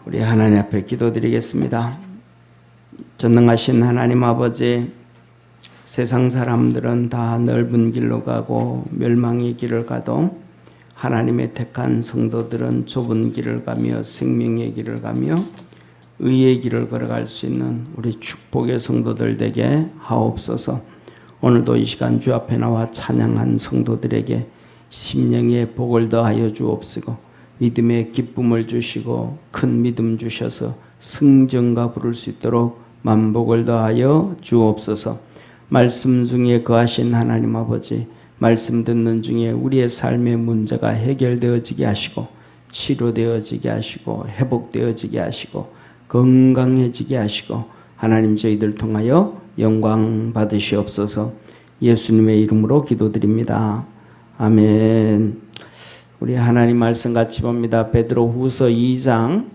우리 하나님 앞에 기도드리겠습니다. 전능하신 하나님 아버지, 세상 사람들은 다 넓은 길로 가고 멸망의 길을 가도 하나님의 택한 성도들은 좁은 길을 가며 생명의 길을 가며 의의 길을 걸어갈 수 있는 우리 축복의 성도들 되게 하옵소서. 오늘도 이 시간 주 앞에 나와 찬양한 성도들에게 심령의 복을 더하여 주옵시고 믿음의 기쁨을 주시고 큰 믿음 주셔서 승전가 부를 수 있도록 만복을 더하여 주옵소서. 말씀 중에 거하신 하나님 아버지, 말씀 듣는 중에 우리의 삶의 문제가 해결되어지게 하시고 치료되어지게 하시고 회복되어지게 하시고 건강해지게 하시고 하나님 저희들 통하여 영광 받으시옵소서. 예수님의 이름으로 기도드립니다. 아멘. 우리 하나님 말씀 같이 봅니다. 베드로후서 2장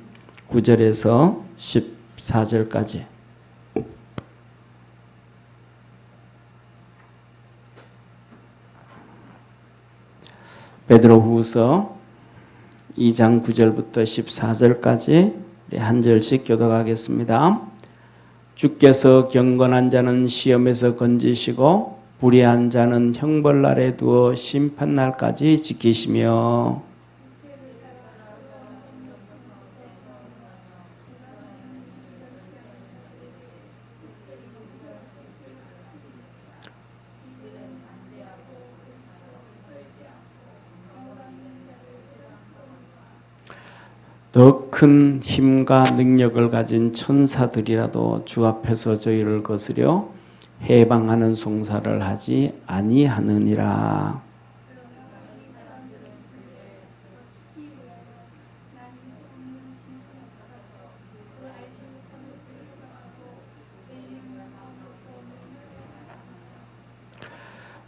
9절에서 14절까지. 베드로후서 2장 9절부터 14절까지 한 절씩 교독하겠습니다. 주께서 경건한 자는 시험에서 건지시고 불의한 자는 형벌날에 두어 심판날까지 지키시며 더 큰 힘과 능력을 가진 천사들이라도 주 앞에서 저희를 거스려 해방하는 송사를 하지 아니하느니라.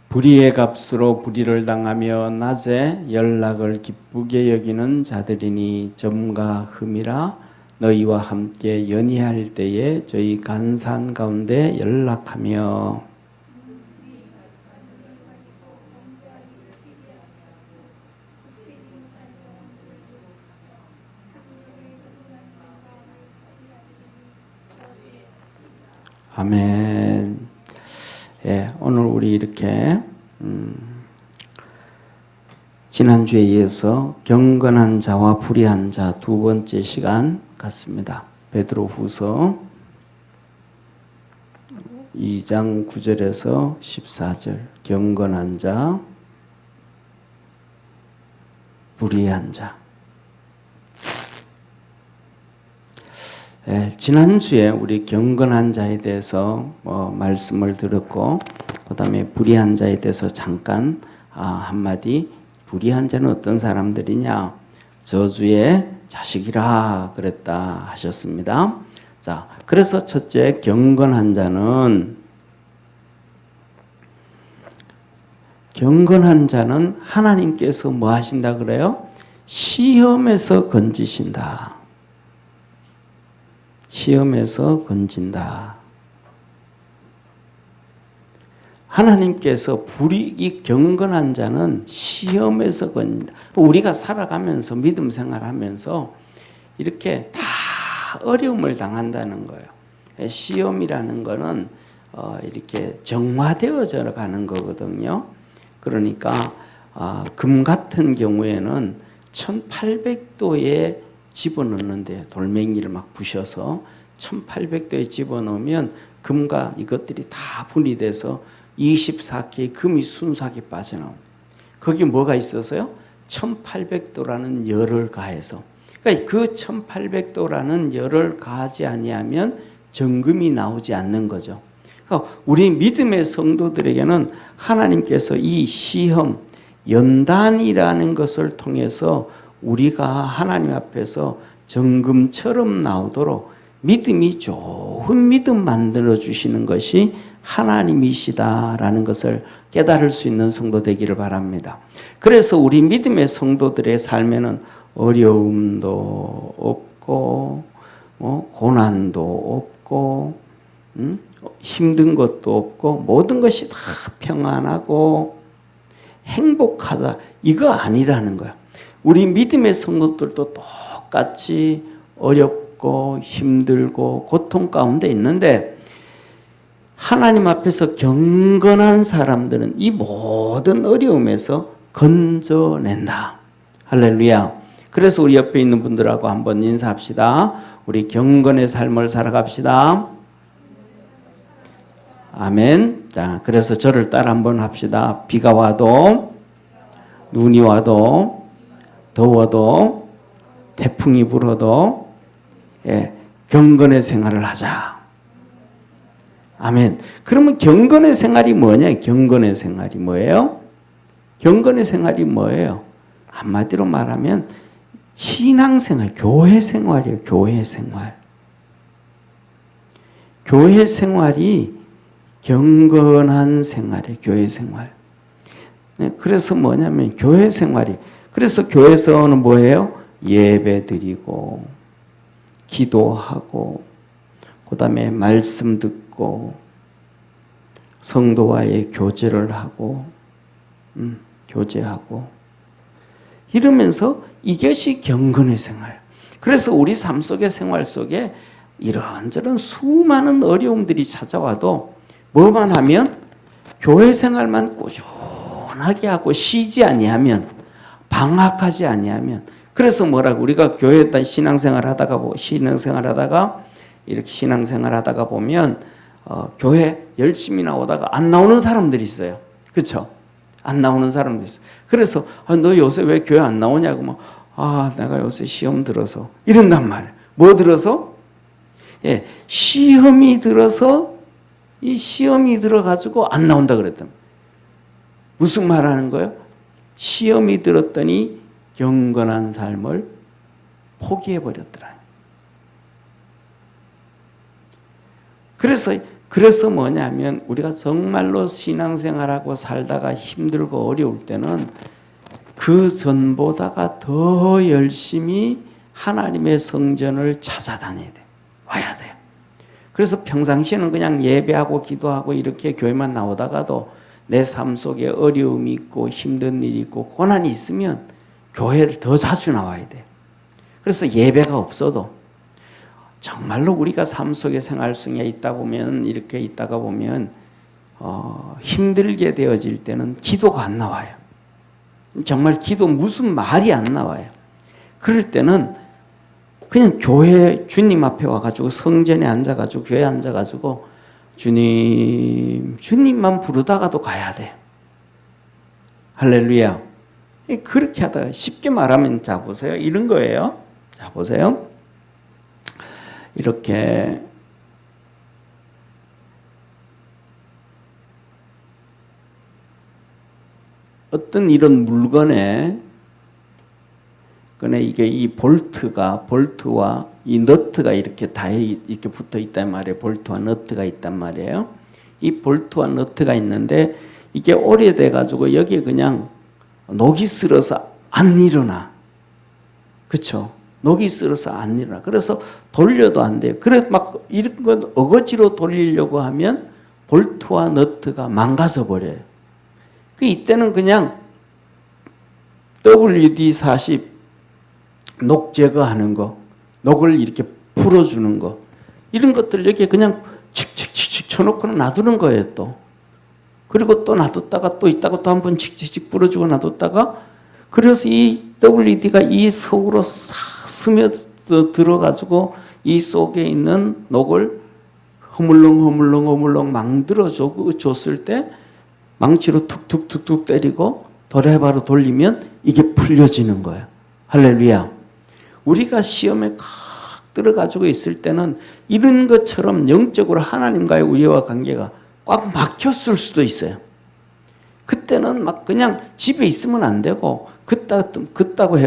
불의의 값으로 불의를 당하며 낮에 연락을 기쁘게 여기는 자들이니 점과 흠이라 너희와 함께 연희할 때에 저희 간산 가운데 연락하며 아멘. 예, 오늘 우리 이렇게 지난주에 이어서 경건한 자와 불의한 자 두 번째 시간 같습니다. 베드로후서 2장 9절에서 14절 경건한 자, 불의한 자. 지난주에 우리 경건한 자에 대해서 말씀을 들었고 그 다음에 불의한 자에 대해서 잠깐 한마디. 불의한 자는 어떤 사람들이냐? 저주의 자식이라 그랬다 하셨습니다. 자, 그래서 첫째 경건한 자는 하나님께서 뭐 하신다 그래요? 시험에서 건지신다. 시험에서 건진다. 하나님께서 이 경건한 자는 시험에서 건진다. 우리가 살아가면서 믿음 생활하면서 이렇게 다 어려움을 당한다는 거예요. 시험이라는 거는 이렇게 정화되어져 가는 거거든요. 그러니까 금 같은 경우에는 1800도에 집어넣는데 돌멩이를 막 부셔서 1800도에 집어넣으면 금과 이것들이 다 분리돼서 24K의 금이 순수하게 빠져나옵니다. 거기 뭐가 있어서요? 1800도라는 열을 가해서. 그러니까 그 1800도라는 열을 가하지 아니하면 정금이 나오지 않는 거죠. 그러니까 우리 믿음의 성도들에게는 하나님께서 이 시험, 연단이라는 것을 통해서 우리가 하나님 앞에서 정금처럼 나오도록 믿음이 좋은 믿음 만들어 주시는 것이 하나님이시다라는 것을 깨달을 수 있는 성도 되기를 바랍니다. 그래서 우리 믿음의 성도들의 삶에는 어려움도 없고 고난도 없고 힘든 것도 없고 모든 것이 다 평안하고 행복하다 이거 아니라는 거야. 우리 믿음의 성도들도 똑같이 어렵고 힘들고 고통 가운데 있는데 하나님 앞에서 경건한 사람들은 이 모든 어려움에서 건져낸다. 할렐루야. 그래서 우리 옆에 있는 분들하고 한번 인사합시다. 우리 경건의 삶을 살아갑시다. 아멘. 자, 그래서 저를 따라 한번 합시다. 비가 와도, 눈이 와도, 더워도, 태풍이 불어도, 경건의 생활을 하자. 아멘. 그러면 경건의 생활이 뭐냐? 경건의 생활이 뭐예요? 경건의 생활이 뭐예요? 한마디로 말하면 신앙생활, 교회 생활이에요. 교회 생활. 교회 생활이 경건한 생활이에요. 교회 생활. 네, 그래서 뭐냐면 교회 생활이, 그래서 교회에서는 뭐예요? 예배 드리고 기도하고 그 다음에 말씀 듣고 성도와의 교제를 하고 교제하고 이러면서 이것이 경건의 생활. 그래서 우리 삶 속의 생활 속에 이런저런 수많은 어려움들이 찾아와도 뭐만 하면 교회 생활만 꾸준하게 하고 쉬지 아니하면, 방학하지 아니하면, 그래서 뭐라고 우리가 교회에 신앙생활 하다가 이렇게 신앙생활 하다가 보면 교회 열심히 나오다가 안 나오는 사람들이 있어요. 그렇죠? 안 나오는 사람들이 있어요. 그래서 너 요새 왜 교회 안 나오냐고 막 내가 요새 시험 들어서 이런단 말이에요. 뭐 들어서? 시험이 들어서 이 시험이 들어가지고 안 나온다 그랬단 말이에요. 무슨 말 하는 거예요? 시험이 들었더니 경건한 삶을 포기해버렸더라. 그래서 뭐냐면 우리가 정말로 신앙생활하고 살다가 힘들고 어려울 때는 그 전보다가 더 열심히 하나님의 성전을 찾아다녀야 돼. 와야 돼요. 그래서 평상시에는 그냥 예배하고 기도하고 이렇게 교회만 나오다가도 내 삶 속에 어려움이 있고 힘든 일이 있고 고난이 있으면 교회를 더 자주 나와야 돼. 그래서 예배가 없어도 정말로 우리가 삶 속의 생활 속에 있다 보면 이렇게 있다가 보면 힘들게 되어질 때는 기도가 안 나와요. 정말 기도 무슨 말이 안 나와요. 그럴 때는 그냥 교회 주님 앞에 와가지고 성전에 앉아가지고 교회에 앉아가지고 주님만 부르다가도 가야 돼. 할렐루야. 그렇게 하다가 쉽게 말하면 자 보세요. 이런 거예요. 자 보세요. 이렇게 어떤 이런 물건에 이게 이 볼트와 이 너트가 이렇게 다 이렇게 붙어 있단 말이에요. 볼트와 너트가 있단 말이에요. 이 볼트와 너트가 있는데 이게 오래돼 가지고 여기에 그냥 녹이 슬어서 안 일어나. 그렇죠? 녹이 슬어서 안 일어나. 그래서 돌려도 안 돼요. 그래 막 이런 건 어거지로 돌리려고 하면 볼트와 너트가 망가져 버려요. 이때는 그냥 WD-40 녹 제거하는 거, 녹을 이렇게 풀어주는 거, 이런 것들 여기에 그냥 칙칙칙칙 쳐놓고는 놔두는 거예요, 또. 그리고 또 놔뒀다가 또 있다가 또 한번 칙칙칙 풀어주고 놔뒀다가, 그래서 이 WD가 이 속으로 싹 스며들어가지고 이 속에 있는 녹을 허물렁 만들어줬을 때 망치로 툭툭툭툭 때리고 도레바로 돌리면 이게 풀려지는 거예요. 할렐루야. 우리가 시험에 칵 들어가지고 있을 때는 이런 것처럼 영적으로 하나님과의 우리와 관계가 꽉 막혔을 수도 있어요. 그때는 막 그냥 집에 있으면 안 되고 그렇다고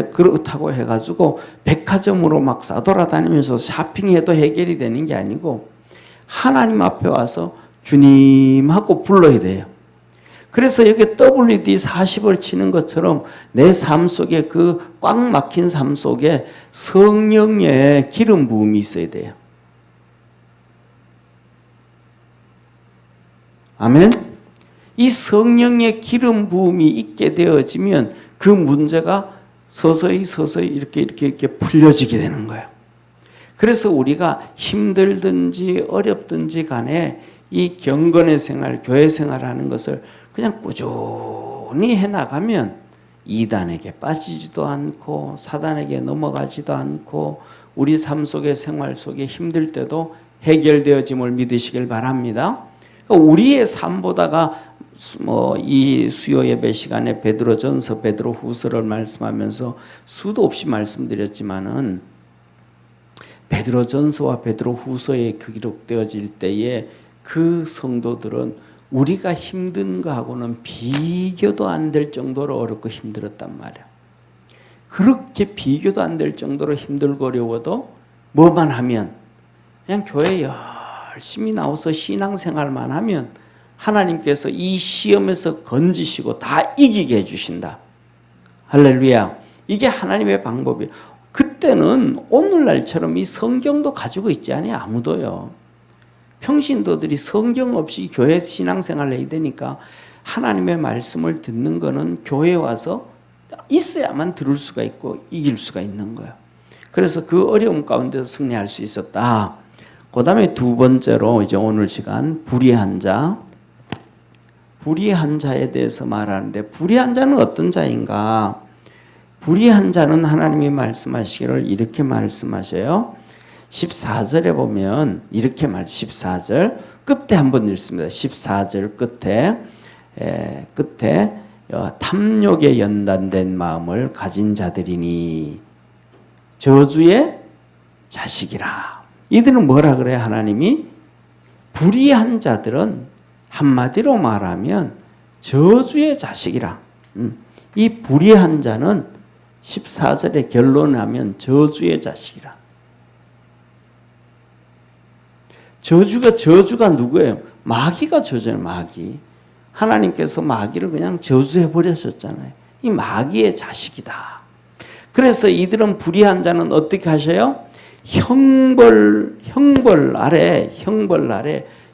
해가지고 백화점으로 막 싸돌아다니면서 쇼핑해도 해결이 되는 게 아니고 하나님 앞에 와서 주님하고 불러야 돼요. 그래서 여기 WD-40을 치는 것처럼 내 삶 속에 그 꽉 막힌 삶 속에 성령의 기름 부음이 있어야 돼요. 아멘? 이 성령의 기름 부음이 있게 되어지면 그 문제가 서서히 이렇게 풀려지게 되는 거예요. 그래서 우리가 힘들든지 어렵든지 간에 이 경건의 생활, 교회 생활하는 것을 그냥 꾸준히 해나가면 이단에게 빠지지도 않고 사단에게 넘어가지도 않고 우리 삶 속의 생활 속에 힘들 때도 해결되어짐을 믿으시길 바랍니다. 우리의 삶보다가 이 수요 예배 시간에 베드로전서, 베드로후서를 말씀하면서 수도 없이 말씀드렸지만은 베드로전서와 베드로후서에 기록되어질 때에 그 성도들은 우리가 힘든 거하고는 비교도 안 될 정도로 어렵고 힘들었단 말이야. 그렇게 비교도 안 될 정도로 힘들고 어려워도 뭐만 하면 그냥 교회에 열심히 나와서 신앙생활만 하면 하나님께서 이 시험에서 건지시고 다 이기게 해주신다. 할렐루야. 이게 하나님의 방법이에요. 그때는 오늘날처럼 이 성경도 가지고 있지 않아요. 아무도요. 평신도들이 성경 없이 교회 신앙생활을 해야 되니까 하나님의 말씀을 듣는 거는 교회에 와서 있어야만 들을 수가 있고 이길 수가 있는 거예요. 그래서 그 어려움 가운데서 승리할 수 있었다. 그 다음에 두 번째로 이제 오늘 시간 불의한 자. 불의한 자에 대해서 말하는데 불의한 자는 어떤 자인가? 불의한 자는 하나님이 말씀하시기를 이렇게 말씀하셔요. 14절에 보면 이렇게 14절 끝에 한번 읽습니다. 14절 끝에 탐욕에 연단된 마음을 가진 자들이니 저주의 자식이라. 이들은 뭐라 그래요? 하나님이 불의한 자들은 한마디로 말하면 저주의 자식이라. 이 불의한 자는 14절에 결론하면 저주의 자식이라. 저주가 누구예요? 마귀가 저주예요. 마귀. 하나님께서 마귀를 그냥 저주해 버렸었잖아요. 이 마귀의 자식이다. 그래서 이들은 불의한 자는 어떻게 하셔요? 형벌 아래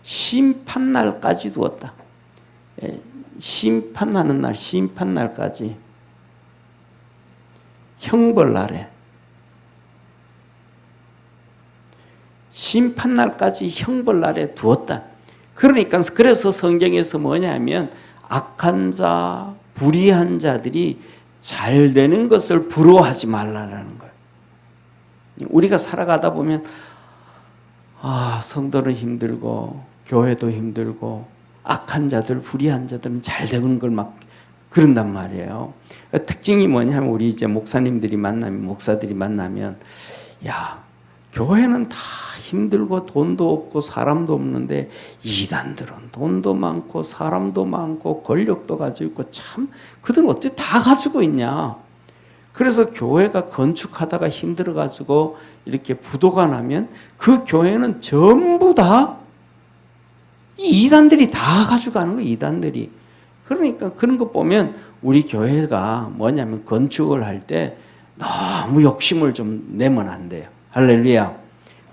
심판날까지 두었다. 심판하는 날, 심판날까지 형벌 아래 심판날까지 형벌 아래 두었다. 그러니까 그래서 성경에서 뭐냐면 악한 자, 불의한 자들이 잘 되는 것을 부러워하지 말라라는 거예요. 우리가 살아가다 보면 성도는 힘들고 교회도 힘들고 악한 자들, 불의한 자들은 잘 되는 걸 막 그런단 말이에요. 특징이 뭐냐면 우리 이제 목사들이 만나면 야, 교회는 다 힘들고 돈도 없고 사람도 없는데 이단들은 돈도 많고 사람도 많고 권력도 가지고 있고 참 그들은 어떻게 다 가지고 있냐. 그래서 교회가 건축하다가 힘들어가지고 이렇게 부도가 나면 그 교회는 전부 다 이 이단들이 다 가져가는 거예요. 이단들이. 그러니까 그런 거 보면 우리 교회가 뭐냐면 건축을 할 때 너무 욕심을 좀 내면 안 돼요. 할렐루야.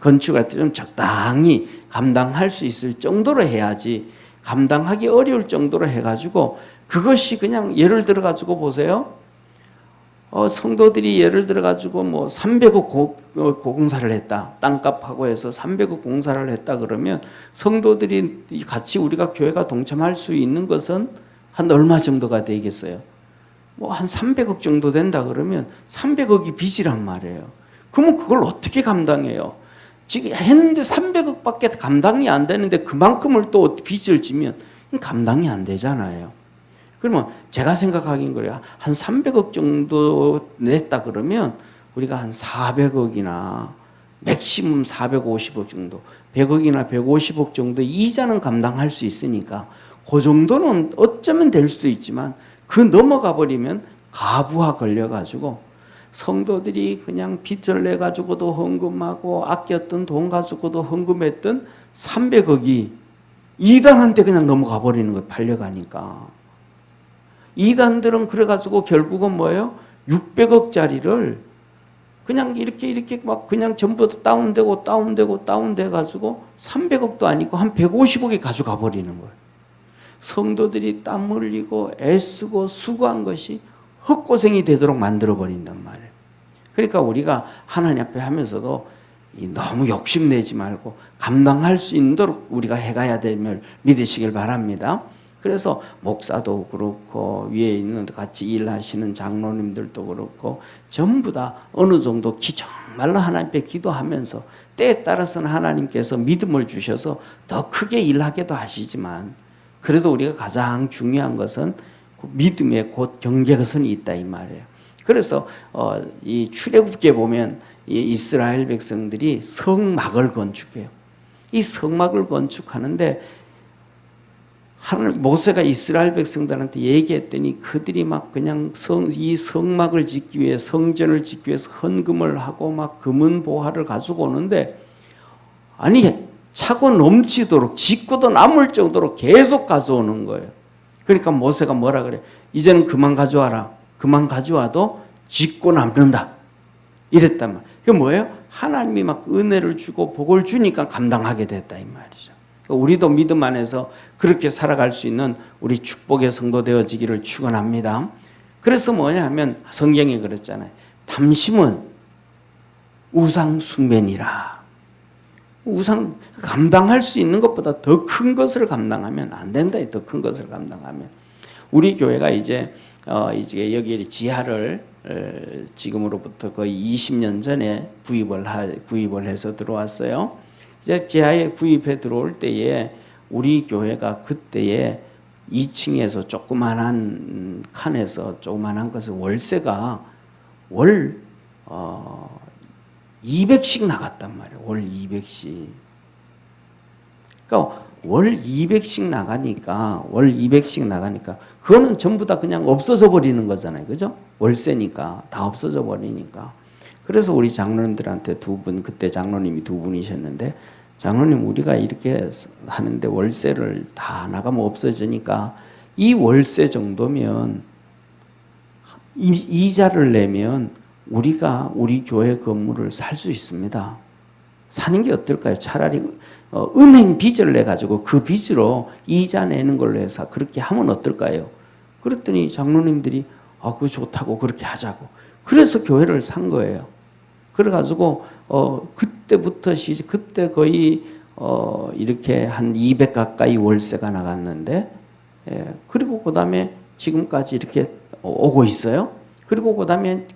건축할 때 좀 적당히 감당할 수 있을 정도로 해야지 감당하기 어려울 정도로 해가지고 그것이 그냥 예를 들어가지고 보세요. 성도들이 예를 들어가지고 뭐 300억 공사를 했다. 땅값하고 해서 300억 공사를 했다 그러면 성도들이 같이 우리가 교회가 동참할 수 있는 것은 한 얼마 정도가 되겠어요? 뭐 한 300억 정도 된다 그러면 300억이 빚이란 말이에요. 그러면 그걸 어떻게 감당해요? 지금 했는데 300억밖에 감당이 안 되는데 그만큼을 또 빚을 지면 감당이 안 되잖아요. 그러면 제가 생각하기엔 그래요. 한 300억 정도 냈다 그러면 우리가 한 400억이나 맥시멈 450억 정도 100억이나 150억 정도 이자는 감당할 수 있으니까 그 정도는 어쩌면 될 수도 있지만 그 넘어가 버리면 가부화 걸려가지고 성도들이 그냥 빚을 내가지고도 헌금하고 아꼈던 돈 가지고도 헌금했던 300억이 이단한테 그냥 넘어가 버리는 거예요. 팔려가니까. 이단들은 그래가지고 결국은 뭐예요? 600억짜리를 그냥 이렇게 막 그냥 전부 다 다운돼가지고 300억도 아니고 한 150억이 가져가 버리는 거예요. 성도들이 땀 흘리고 애쓰고 수고한 것이 헛고생이 되도록 만들어 버린단 말이에요. 그러니까 우리가 하나님 앞에 하면서도 너무 욕심내지 말고 감당할 수 있도록 우리가 해가야 됨을 믿으시길 바랍니다. 그래서 목사도 그렇고 위에 있는 같이 일하시는 장로님들도 그렇고 전부 다 어느 정도 정말로 하나님 앞에 기도하면서 때에 따라서는 하나님께서 믿음을 주셔서 더 크게 일하게도 하시지만 그래도 우리가 가장 중요한 것은 믿음의 곧 경계선이 있다 이 말이에요. 그래서 이 출애굽기에 보면 이 이스라엘 백성들이 성막을 건축해요. 이 성막을 건축하는데 모세가 이스라엘 백성들한테 얘기했더니 그들이 막 그냥 이 성막을 짓기 위해 성전을 짓기 위해서 헌금을 하고 막 금은 보화를 가지고 오는데 아니 차고 넘치도록 짓고도 남을 정도로 계속 가져오는 거예요. 그러니까 모세가 뭐라 그래? 이제는 그만 가져와라. 그만 가져와도 짓고 남는다. 이랬단 말이에요. 그게 뭐예요? 하나님이 막 은혜를 주고 복을 주니까 감당하게 됐다 이 말이죠. 우리도 믿음 안에서 그렇게 살아갈 수 있는 우리 축복의 성도 되어지기를 축원합니다. 그래서 뭐냐 하면 성경에 그랬잖아요. 탐심은 우상 숭배니라. 우상 감당할 수 있는 것보다 더 큰 것을 감당하면 안 된다. 더 큰 것을 감당하면 우리 교회가 이제 여기 지하를 지금으로부터 거의 20년 전에 구입을 해서 들어왔어요. 이제 지하에 구입해 들어올 때에 우리 교회가 그때에 2층에서 조그만한 칸에서 조그만한 것을 월세가 월 200씩 나갔단 말이에요. 월 200씩. 그러니까 월 200씩 나가니까 그거는 전부 다 그냥 없어져 버리는 거잖아요. 그죠? 월세니까 다 없어져 버리니까. 그래서 우리 장로님들한테 그때 장로님이 두 분이셨는데 장로님 우리가 이렇게 하는데 월세를 다 나가면 없어지니까 이 월세 정도면 이자를 내면 우리가 우리 교회 건물을 살 수 있습니다. 사는 게 어떨까요? 차라리 은행 빚을 내 가지고 그 빚으로 이자 내는 걸로 해서 그렇게 하면 어떨까요? 그랬더니 장로님들이 그거 좋다고 그렇게 하자고. 그래서 교회를 산 거예요. 그래가지고 그때부터 그때 거의 이렇게 한 200 가까이 월세가 나갔는데 그리고 그다음에 지금까지 이렇게 오고 있어요. 그리고 그다음에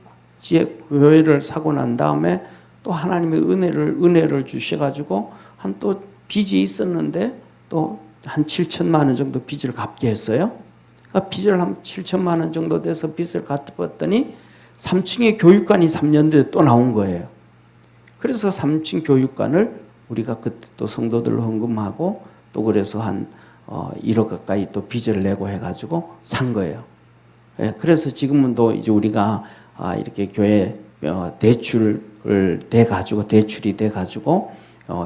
교회를 사고 난 다음에 또 하나님의 은혜를 주셔가지고 한 또 빚이 있었는데 또 한 7천만 원 정도 빚을 갚게 했어요. 그러니까 빚을 한 7천만 원 정도 돼서 빚을 갚았더니 3층에 교육관이 3년 뒤에 또 나온 거예요. 그래서 3층 교육관을 우리가 그때 또 성도들로 헌금하고 또 그래서 한 1억 가까이 또 빚을 내고 해가지고 산 거예요. 그래서 지금은 또 이제 우리가 이렇게 교회 대출이 돼가지고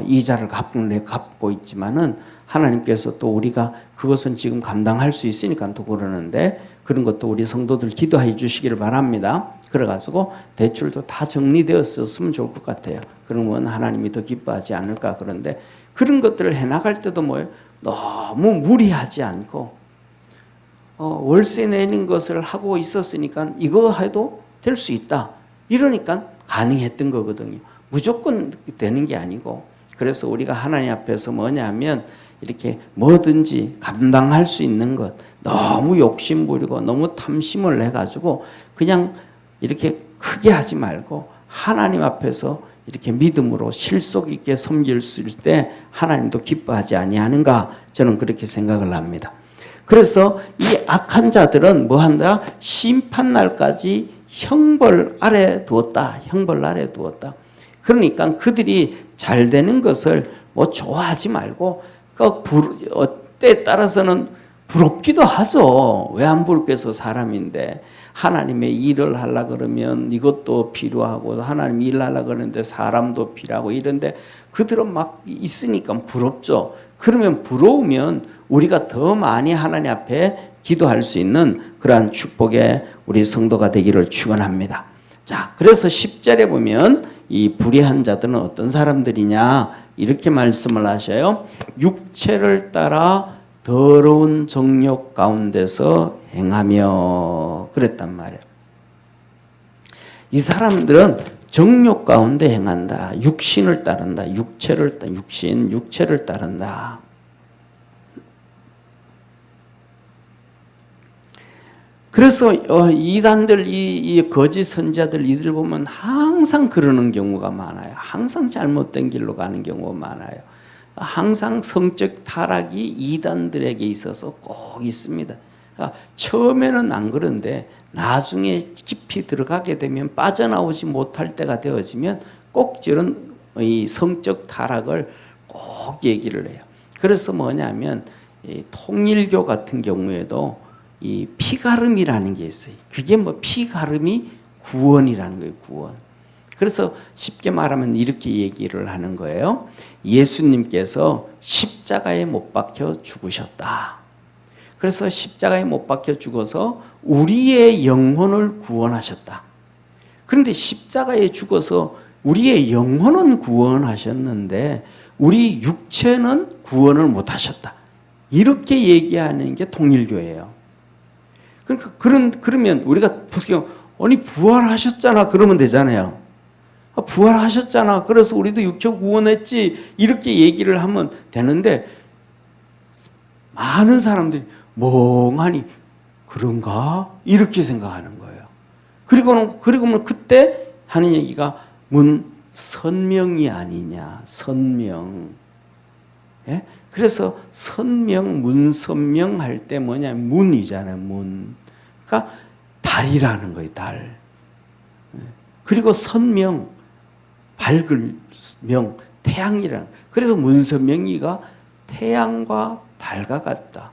이자를 갚고 있지만은 하나님께서 또 우리가 그것은 지금 감당할 수 있으니까 또 그러는데 그런 것도 우리 성도들 기도해 주시기를 바랍니다. 그래가지고 대출도 다 정리되었으면 좋을 것 같아요. 그러면 하나님이 더 기뻐하지 않을까. 그런데 그런 것들을 해나갈 때도 뭐예요? 너무 무리하지 않고 월세 내는 것을 하고 있었으니까 이거 해도 될 수 있다. 이러니까 가능했던 거거든요. 무조건 되는 게 아니고 그래서 우리가 하나님 앞에서 뭐냐면 이렇게 뭐든지 감당할 수 있는 것 너무 욕심부리고 너무 탐심을 내가지고 그냥 이렇게 크게 하지 말고 하나님 앞에서 이렇게 믿음으로 실속 있게 섬길 수 있을 때 하나님도 기뻐하지 아니하는가 저는 그렇게 생각을 합니다. 그래서 이 악한 자들은 뭐한다? 심판날까지 형벌 아래 두었다. 그러니까 그들이 잘 되는 것을 뭐 좋아하지 말고 때에 따라서는 부럽기도 하죠. 왜 안 부럽겠어? 사람인데 하나님의 일을 하려 그러면 이것도 필요하고 하나님 일 하려 그러는데 사람도 필요하고 이런데 그들은 막 있으니까 부럽죠. 그러면 부러우면 우리가 더 많이 하나님 앞에 기도할 수 있는 그러한 축복의 우리 성도가 되기를 축원합니다. 자, 그래서 10절에 보면 이 불의한 자들은 어떤 사람들이냐 이렇게 말씀을 하셔요. 육체를 따라 더러운 정욕 가운데서 행하며 그랬단 말이에요. 이 사람들은 정욕 가운데 행한다. 육신을 따른다. 육체를 따른다. 그래서 이단들, 이 거짓 선지자들 이들 보면 항상 그러는 경우가 많아요. 항상 잘못된 길로 가는 경우가 많아요. 항상 성적 타락이 이단들에게 있어서 꼭 있습니다. 처음에는 안 그런데 나중에 깊이 들어가게 되면 빠져나오지 못할 때가 되어지면 꼭 저런 이 성적 타락을 꼭 얘기를 해요. 그래서 뭐냐면 이 통일교 같은 경우에도 이 피가름이라는 게 있어요. 그게 뭐 피가름이 구원이라는 거예요. 구원. 그래서 쉽게 말하면 이렇게 얘기를 하는 거예요. 예수님께서 십자가에 못 박혀 죽으셨다. 그래서 십자가에 못 박혀 죽어서 우리의 영혼을 구원하셨다. 그런데 십자가에 죽어서 우리의 영혼은 구원하셨는데 우리 육체는 구원을 못 하셨다. 이렇게 얘기하는 게 통일교예요. 그러니까 그러면 우리가 아니 부활하셨잖아 그러면 되잖아요. 부활하셨잖아. 그래서 우리도 육체 구원했지. 이렇게 얘기를 하면 되는데 많은 사람들이 멍하니 그런가? 이렇게 생각하는 거예요. 그리고는 그때 하는 얘기가 선명이 아니냐. 선명. 예? 그래서 선명, 문선명 할 때 뭐냐? 문이잖아요. 문. 그러니까 달이라는 거예요. 달. 그리고 선명, 밝을 명, 태양이라는. 그래서 문선명이가 태양과 달과 같다.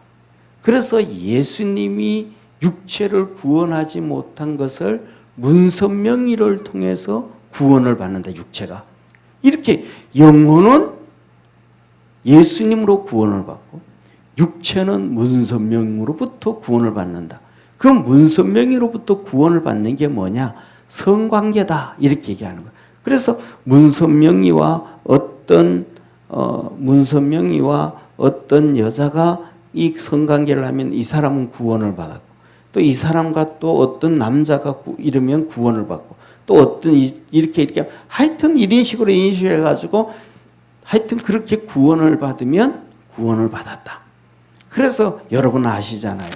그래서 예수님이 육체를 구원하지 못한 것을 문선명이를 통해서 구원을 받는다. 육체가. 이렇게 영혼은 예수님으로 구원을 받고 육체는 문선명으로부터 구원을 받는다. 그럼 문선명으로부터 구원을 받는 게 뭐냐? 성관계다. 이렇게 얘기하는 거예요. 그래서 문선명이와 어떤 여자가 이 성관계를 하면 이 사람은 구원을 받았고 또 이 사람과 또 어떤 남자가 이러면 구원을 받고 또 어떤 이렇게 하여튼 이런 식으로 해가지고 하여튼 그렇게 구원을 받으면 구원을 받았다. 그래서 여러분 아시잖아요.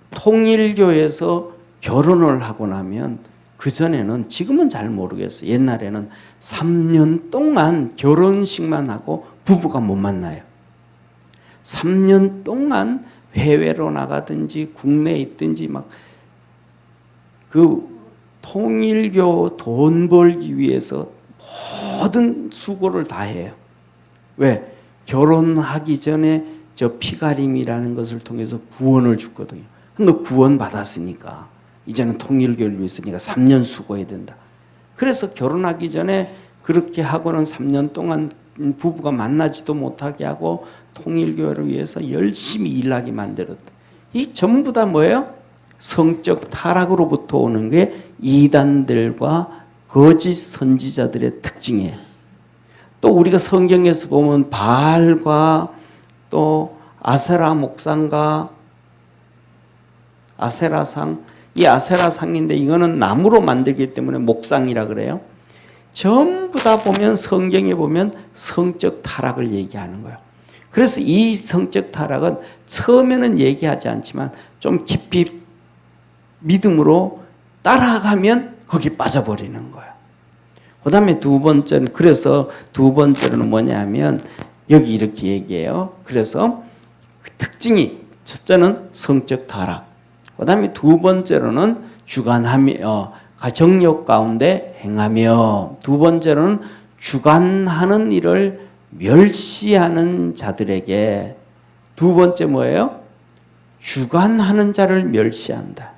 통일교에서 결혼을 하고 나면 그전에는 지금은 잘 모르겠어요. 옛날에는 3년 동안 결혼식만 하고 부부가 못 만나요. 3년 동안 해외로 나가든지 국내에 있든지 막 그 통일교 돈 벌기 위해서 모든 수고를 다 해요. 왜? 결혼하기 전에 저 피가림이라는 것을 통해서 구원을 주거든요. 근데 구원 받았으니까 이제는 통일교를 위해서니까 3년 수고해야 된다. 그래서 결혼하기 전에 그렇게 하고는 3년 동안 부부가 만나지도 못하게 하고 통일교를 위해서 열심히 일하게 만들었다. 이 전부 다 뭐예요? 성적 타락으로부터 오는 게 이단들과 거짓 선지자들의 특징이에요. 또 우리가 성경에서 보면 바알과 또 아세라 목상과 아세라상, 이 아세라상인데 이거는 나무로 만들기 때문에 목상이라 그래요. 전부 다 보면 성경에 보면 성적 타락을 얘기하는 거예요. 그래서 이 성적 타락은 처음에는 얘기하지 않지만 좀 깊이 믿음으로 따라가면 거기 빠져버리는 거예요. 그 다음에 그래서 두 번째로는 뭐냐면 여기 이렇게 얘기해요. 그래서 그 특징이 첫째는 성적 타락. 그 다음에 두 번째로는 주관하며 정욕 가운데 행하며 두 번째로는 주관하는 일을 멸시하는 자들에게 두 번째 뭐예요? 주관하는 자를 멸시한다.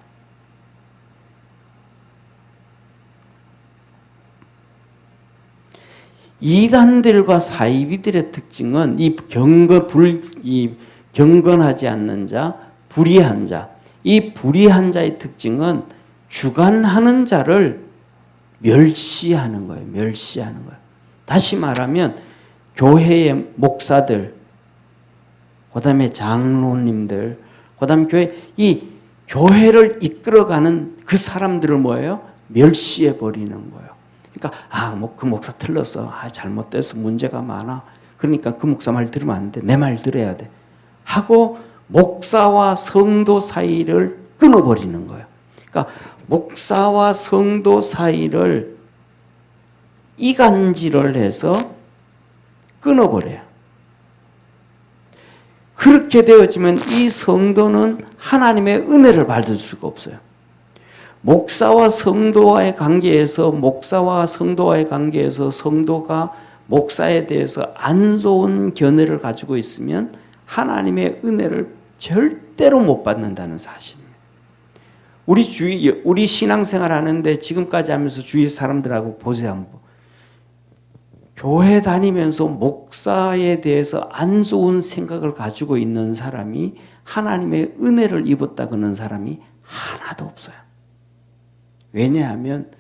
이단들과 사이비들의 특징은 이 경건하지 않는 자, 불의한 자. 이 불의한 자의 특징은 주관하는 자를 멸시하는 거예요. 멸시하는 거예요. 다시 말하면 교회의 목사들, 그다음에 장로님들, 그다음에 교회를 이끌어가는 그 사람들을 뭐예요? 멸시해 버리는 거예요. 그러니까 뭐 그 목사 틀렸어. 잘못돼서 문제가 많아. 그러니까 그 목사 말 들으면 안 돼. 내 말 들어야 돼. 하고 목사와 성도 사이를 끊어버리는 거예요. 그러니까 목사와 성도 사이를 이간질을 해서 끊어버려요. 그렇게 되어지면 이 성도는 하나님의 은혜를 받을 수가 없어요. 목사와 성도와의 관계에서 성도가 목사에 대해서 안 좋은 견해를 가지고 있으면 하나님의 은혜를 절대로 못 받는다는 사실입니다. 우리 신앙생활 하는데 지금까지 하면서 주위 사람들하고 보세요 한번. 교회 다니면서 목사에 대해서 안 좋은 생각을 가지고 있는 사람이 하나님의 은혜를 입었다 그러는 사람이 하나도 없어요. 왜냐하면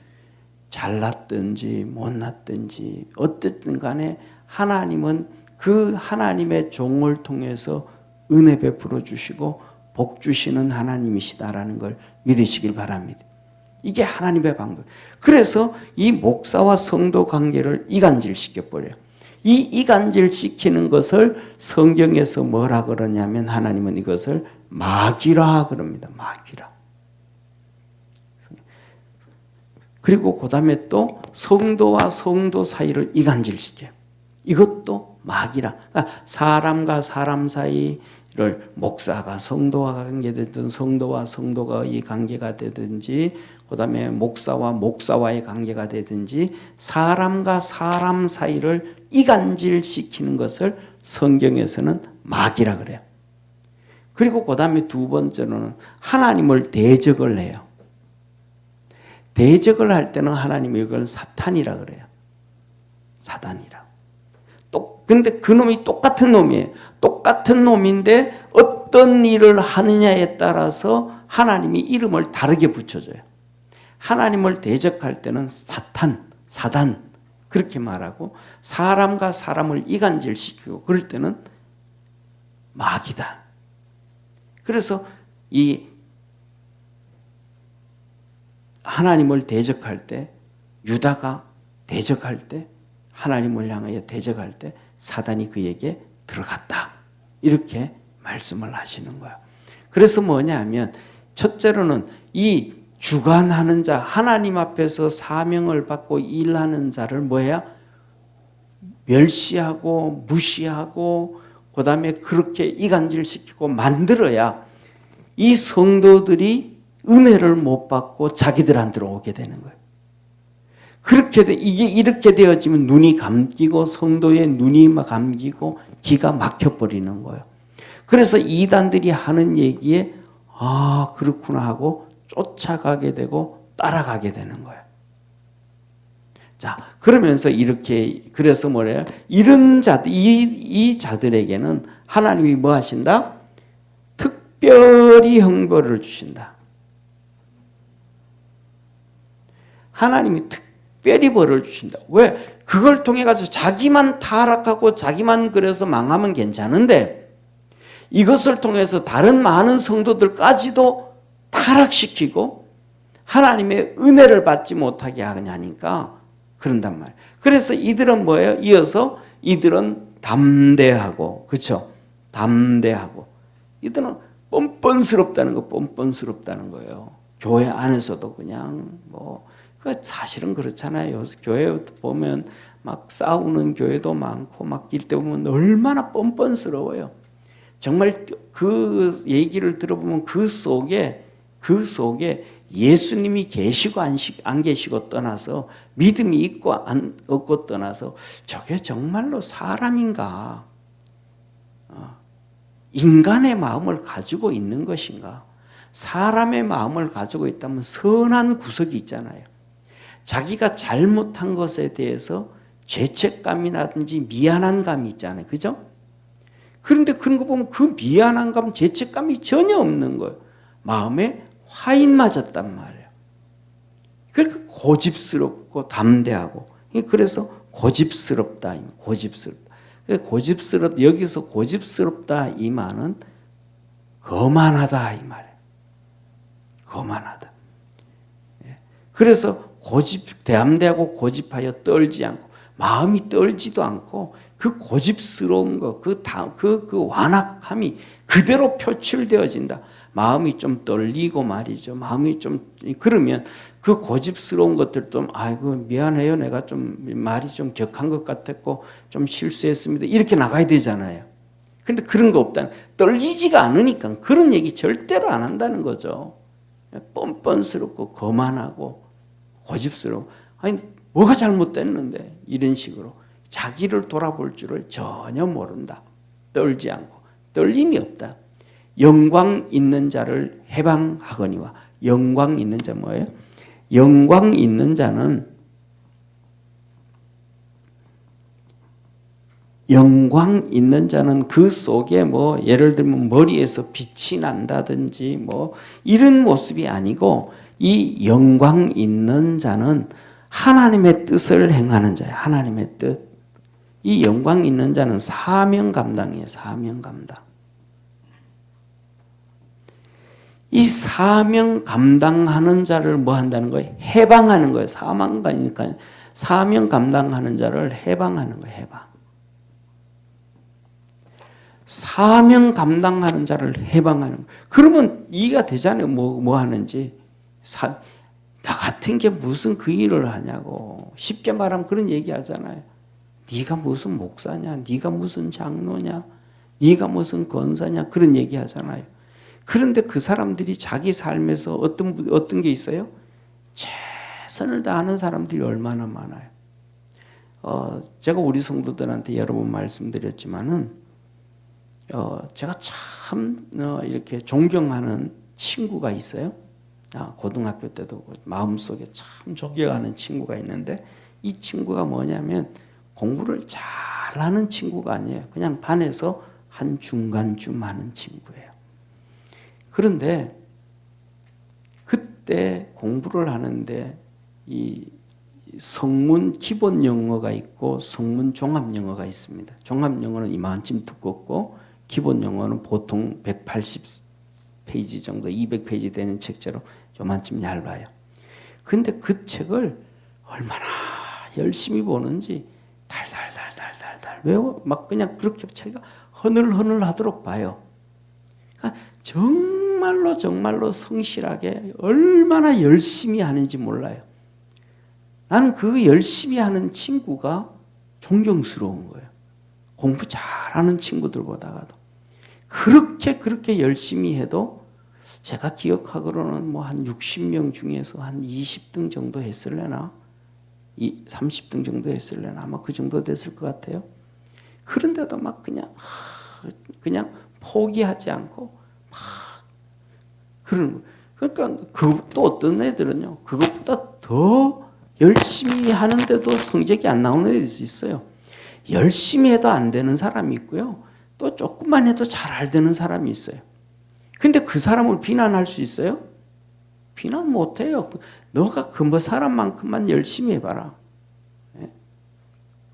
잘났든지 못났든지 어쨌든 간에 하나님은 그 하나님의 종을 통해서 은혜 베풀어 주시고 복 주시는 하나님이시다라는 걸 믿으시길 바랍니다. 이게 하나님의 방법. 그래서 이 목사와 성도 관계를 이간질시켜버려요. 이 이간질시키는 것을 성경에서 뭐라 그러냐면 하나님은 이것을 마귀라 그럽니다. 마귀라. 그리고 그 다음에 또 성도와 성도 사이를 이간질시켜요. 이것도 마귀라. 그러니까 사람과 사람 사이를 목사가 성도와 관계되든 성도와 성도가의 관계가 되든지 그 다음에 목사와 목사와의 관계가 되든지 사람과 사람 사이를 이간질시키는 것을 성경에서는 마귀라 그래요. 그리고 그 다음에 두 번째로는 하나님을 대적을 해요. 대적을 할 때는 하나님이 이걸 사탄이라 그래요. 사단이라. 근데 그 놈이 똑같은 놈이에요. 똑같은 놈인데 어떤 일을 하느냐에 따라서 하나님이 이름을 다르게 붙여줘요. 하나님을 대적할 때는 사단 그렇게 말하고 사람과 사람을 이간질시키고 그럴 때는 마귀다. 그래서 이 하나님을 대적할 때 유다가 대적할 때 하나님을 향하여 대적할 때 사단이 그에게 들어갔다. 이렇게 말씀을 하시는 거예요. 그래서 뭐냐 하면 첫째로는 이 주관하는 자 하나님 앞에서 사명을 받고 일하는 자를 뭐야? 멸시하고 무시하고 그 다음에 그렇게 이간질시키고 만들어야 이 성도들이 은혜를 못 받고 자기들한테로 오게 되는 거예요. 이게 이렇게 되어지면 눈이 감기고 성도의 눈이 감기고 기가 막혀버리는 거예요. 그래서 이단들이 하는 얘기에 그렇구나 하고 쫓아가게 되고 따라가게 되는 거예요. 자, 그러면서 그래서 뭐래요? 이런 자들, 이 자들에게는 하나님이 뭐 하신다? 특별히 형벌을 주신다. 하나님이 특별히 벌을 주신다. 왜? 그걸 통해 가지고 자기만 타락하고 자기만 그래서 망하면 괜찮은데 이것을 통해서 다른 많은 성도들까지도 타락시키고 하나님의 은혜를 받지 못하게 하니까 그런단 말이에요. 그래서 이들은 뭐예요? 이어서 이들은 담대하고, 그렇죠? 담대하고. 이들은 뻔뻔스럽다는 거예요. 교회 안에서도 그냥 사실은 그렇잖아요. 교회 보면 막 싸우는 교회도 많고 막 이럴 때 보면 얼마나 뻔뻔스러워요. 정말 그 얘기를 들어보면 그 속에 예수님이 계시고 안 계시고 떠나서 믿음이 있고 없고 떠나서 저게 정말로 사람인가? 인간의 마음을 가지고 있는 것인가? 사람의 마음을 가지고 있다면 선한 구석이 있잖아요. 자기가 잘못한 것에 대해서 죄책감이라든지 미안한 감이 있잖아요. 그죠? 그런데 그런 거 보면 그 미안한 감, 죄책감이 전혀 없는 거예요. 마음에 화인 맞았단 말이에요. 그러니까 고집스럽고 담대하고. 그래서 고집스럽다. 여기서 고집스럽다 이 말은 거만하다 이 말이에요. 거만하다. 그래서 대함대하고 고집하여 떨지 않고 마음이 떨지도 않고 그 고집스러운 거, 그 완악함이 그대로 표출되어진다. 마음이 좀 떨리고 말이죠. 마음이 좀 그러면 그 고집스러운 것들 좀 아이고 미안해요. 내가 좀 말이 좀 격한 것 같았고 좀 실수했습니다. 이렇게 나가야 되잖아요. 근데 그런 거 없다. 떨리지가 않으니까 그런 얘기 절대로 안 한다는 거죠. 뻔뻔스럽고 거만하고 고집스러워. 아니 뭐가 잘못됐는데 이런 식으로 자기를 돌아볼 줄을 전혀 모른다. 떨지 않고 떨림이 없다. 영광 있는 자를 해방하거니와. 영광 있는 자 뭐예요? 영광 있는 자는 그 속에 뭐 예를 들면 머리에서 빛이 난다든지 뭐 이런 모습이 아니고 이 영광 있는 자는 하나님의 뜻을 행하는 자예요. 하나님의 뜻. 이 영광 있는 자는 사명 감당이에요. 사명 감당. 이 사명 감당하는 자를 뭐 한다는 거예요? 해방하는 거예요. 사망가니까 사명 감당하는 자를 해방하는 거예요. 해방. 사명 감당하는 자를 해방하는 거예요. 그러면 이해가 되잖아요. 뭐 하는지. 나 같은 게 무슨 그 일을 하냐고. 쉽게 말하면 그런 얘기 하잖아요. 네가 무슨 목사냐? 네가 무슨 장로냐? 네가 무슨 권사냐? 그런 얘기 하잖아요. 그런데 그 사람들이 자기 삶에서 어떤 게 있어요? 최선을 다하는 사람들이 얼마나 많아요. 제가 우리 성도들한테 여러 번 말씀드렸지만은 제가 참 이렇게 존경하는 친구가 있어요. 고등학교 때도 마음속에 참 존경하는 친구가 있는데 이 친구가 뭐냐면 공부를 잘하는 친구가 아니에요. 그냥 반에서 한 중간쯤 하는 친구예요. 그런데 그때 공부를 하는데 이 성문 기본 영어가 있고 성문 종합 영어가 있습니다. 종합 영어는 이만큼 두껍고 기본 영어는 보통 180페이지 정도, 200페이지 되는 책처럼 요만큼 얇아요. 근데 그 책을 얼마나 열심히 보는지 달달달달달달 외워 막 그냥 그렇게 제가 허늘허늘하도록 봐요. 그러니까 정말로 성실하게 얼마나 열심히 하는지 몰라요. 나는 그 열심히 하는 친구가 존경스러운 거예요. 공부 잘하는 친구들보다도 그렇게 열심히 해도 제가 기억하기로는 뭐 한 60명 중에서 한 20등 정도 했을래나 30등 정도 했을래나 아마 그 정도 됐을 것 같아요. 그런데도 막 그냥 포기하지 않고 막 그러는 거예요. 그러니까 또 어떤 애들은요 그것보다 더 열심히 하는데도 성적이 안 나오는 애들이 있어요. 열심히 해도 안 되는 사람이 있고요. 또 조금만 해도 잘 안 되는 사람이 있어요. 근데 그 사람을 비난할 수 있어요? 비난 못해요. 너가 그 사람만큼만 열심히 해봐라.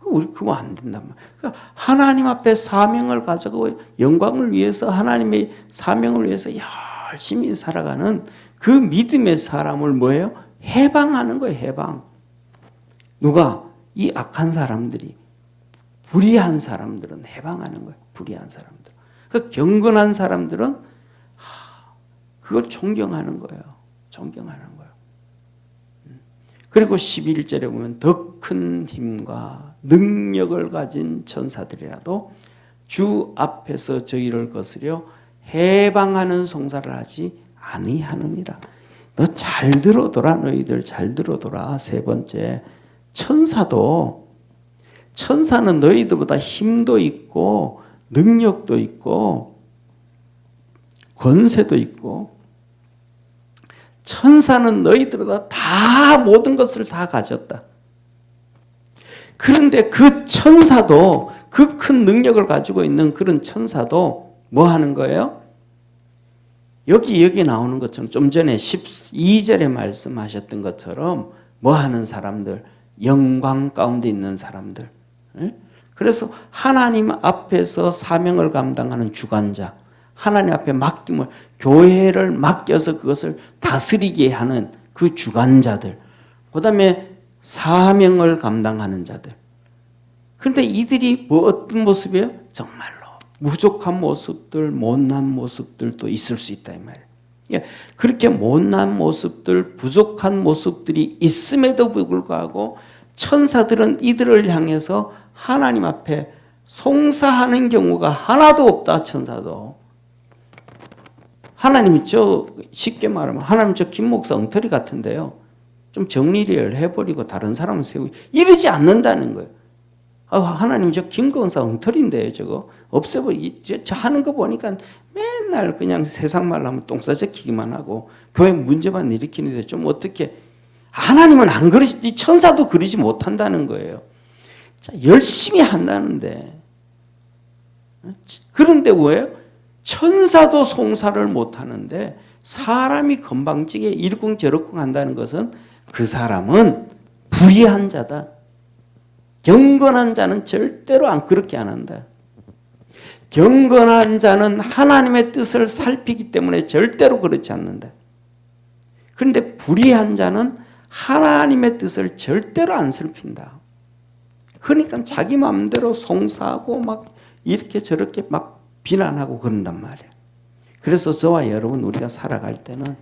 우리 그거 안 된단 말이에요. 그러니까 하나님 앞에 사명을 가지고 영광을 위해서 하나님의 사명을 위해서 열심히 살아가는 그 믿음의 사람을 뭐예요? 해방하는 거예요. 해방. 누가? 이 악한 사람들이 불의한 사람들은 해방하는 거예요. 불의한 사람들. 그 경건한 사람들은 그걸 존경하는 거예요. 존경하는 거예요. 그리고 11절에 보면 더 큰 힘과 능력을 가진 천사들이라도 주 앞에서 저희를 거스려 해방하는 송사를 하지 아니하느니라. 너 잘 들어둬라. 너희들 잘 들어둬라. 세 번째, 천사는 너희들보다 힘도 있고 능력도 있고 권세도 있고 천사는 너희들보다 다 모든 것을 다 가졌다. 그런데 그 천사도 그 큰 능력을 가지고 있는 그런 천사도 뭐 하는 거예요? 여기 나오는 것처럼 좀 전에 12절에 말씀하셨던 것처럼 뭐 하는 사람들? 영광 가운데 있는 사람들. 그래서 하나님 앞에서 사명을 감당하는 주관자, 하나님 앞에 맡김을 교회를 맡겨서 그것을 다스리게 하는 그 주관자들, 그 다음에 사명을 감당하는 자들. 그런데 이들이 뭐 어떤 모습이에요? 정말로 부족한 모습들, 못난 모습들도 있을 수 있다 이 말이에요. 그렇게 못난 모습들, 부족한 모습들이 있음에도 불구하고 천사들은 이들을 향해서 하나님 앞에 송사하는 경우가 하나도 없다. 천사도. 하나님이 쉽게 말하면 하나님 김 목사 엉터리 같은데요. 좀 정리를 해버리고 다른 사람을 세우고 이러지 않는다는 거예요. 하나님 김 목사 엉터리인데 저거 없애버리기. 저 하는 거 보니까 맨날 그냥 세상 말로 하면 똥 싸적히기만 하고 교회 문제만 일으키는데 좀 어떻게 하나님은 안 그러시지 천사도 그러지 못한다는 거예요. 자, 열심히 한다는데 그런데 왜요? 천사도 송사를 못하는데 사람이 건방지게 이러쿵저러쿵 한다는 것은 그 사람은 불의한 자다. 경건한 자는 절대로 그렇게 안 한다. 경건한 자는 하나님의 뜻을 살피기 때문에 절대로 그렇지 않는다. 그런데 불의한 자는 하나님의 뜻을 절대로 안 살핀다. 그러니까 자기 마음대로 송사하고 막 이렇게 저렇게 막 비난하고 그런단 말이에요. 그래서 저와 여러분 우리가 살아갈 때는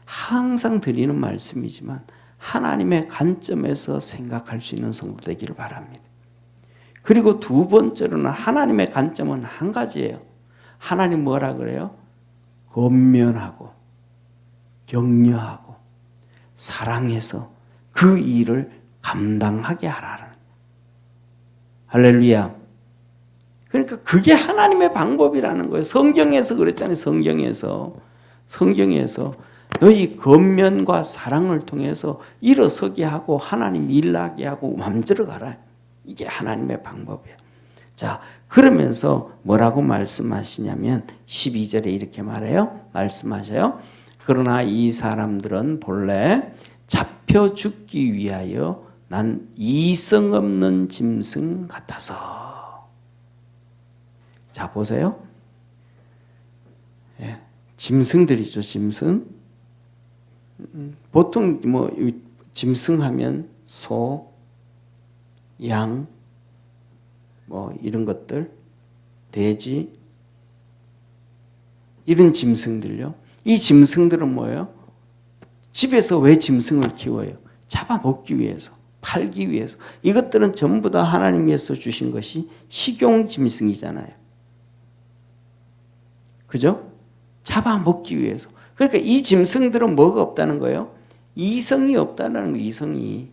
항상 드리는 말씀이지만 하나님의 관점에서 생각할 수 있는 성도 되기를 바랍니다. 그리고 두 번째로는 하나님의 관점은 한 가지예요. 하나님 뭐라 그래요? 권면하고 격려하고 사랑해서 그 일을 감당하게 하라는. 할렐루야. 그러니까 그게 하나님의 방법이라는 거예요. 성경에서 그랬잖아요. 성경에서 너희 권면과 사랑을 통해서 일어서게 하고 하나님 일하게 하고 맘대로 가라. 이게 하나님의 방법이에요. 자, 그러면서 뭐라고 말씀하시냐면 12절에 이렇게 말해요. 말씀하셔요. 그러나 이 사람들은 본래 잡혀 죽기 위하여 난 이성 없는 짐승 같아서. 자, 보세요. 예, 짐승들이죠, 짐승. 보통 뭐 짐승하면 소, 양, 뭐 이런 것들, 돼지, 이런 짐승들요. 이 짐승들은 뭐예요? 집에서 왜 짐승을 키워요? 잡아먹기 위해서, 팔기 위해서. 이것들은 전부 다 하나님께서 주신 것이 식용 짐승이잖아요. 그죠? 잡아먹기 위해서. 그러니까 이 짐승들은 뭐가 없다는 거예요? 이성이 없다는 거예요. 이성이.